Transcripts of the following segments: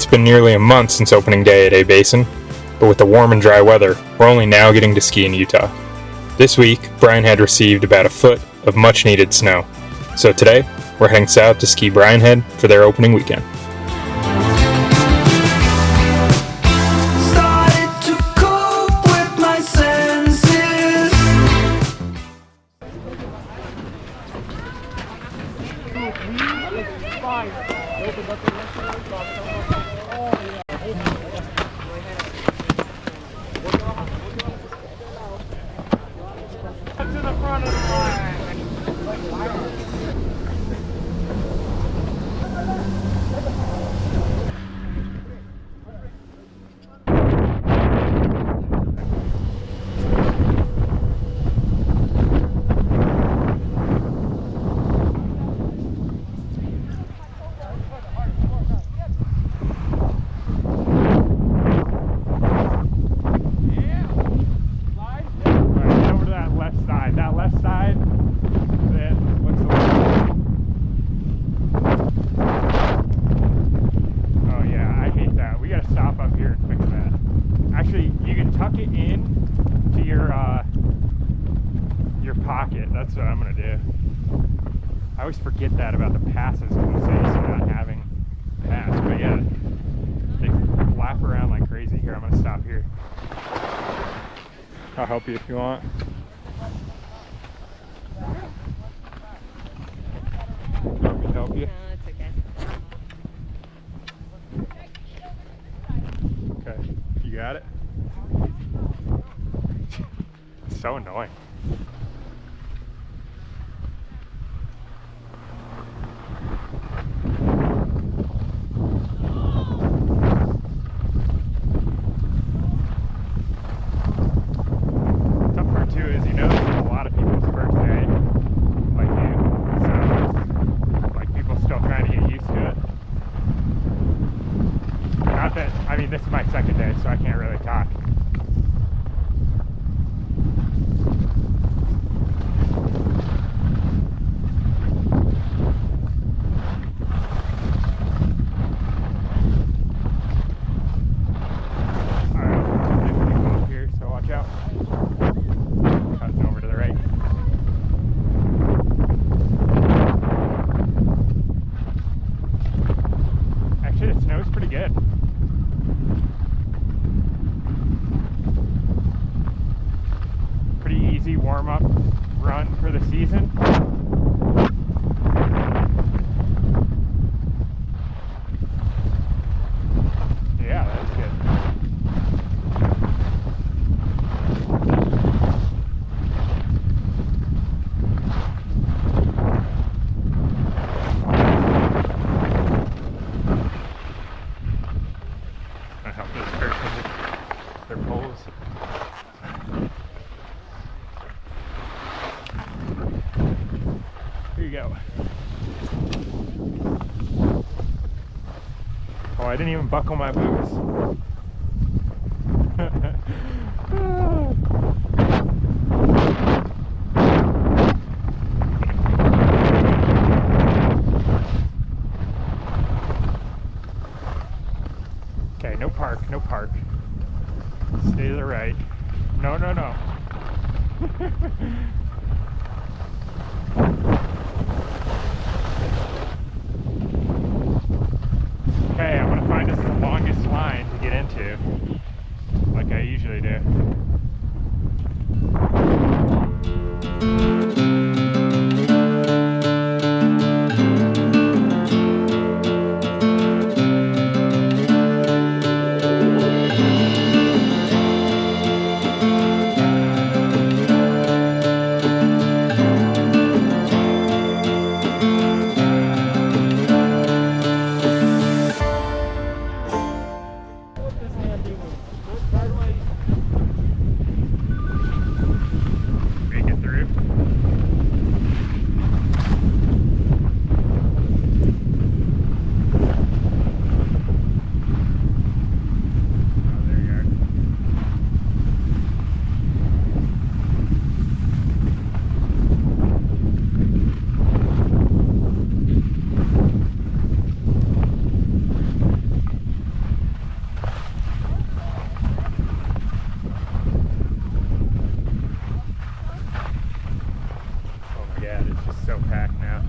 It's been nearly a month since opening day at A-Basin, but with the warm and dry weather, we're only now getting to ski in Utah. This week, Brian Head received about a foot of much-needed snow, so today, we're heading south to ski Brian Head for their opening weekend. That's what I'm gonna do. I always forget that about the passes when you say not having pass, but yeah, they flap around like crazy. Here, I'm gonna stop here. I'll help you if you want. You want me to help you? No, it's okay. Okay, you got it? It's so annoying. I mean, this is my second day, so I can't really talk. Alright, there's people up here, so watch out. Cutting over to the right. Actually, the snow's pretty good. Easy warm-up run for the season. Yeah, that's good. I help this person with their poles. Here you go. Oh, I didn't even buckle my boots. Okay, no park, no park. Stay to the right. No, no, no. Okay, I'm gonna find us the longest line to get into. It's just so packed now.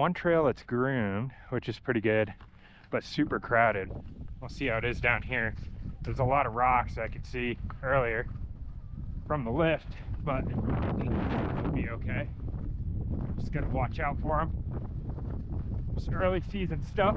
one trail that's groomed, which is pretty good, but super crowded. We'll see how it is down here. There's a lot of rocks I could see earlier from the lift, but it should be okay. Just gotta watch out for them. Just early season stuff.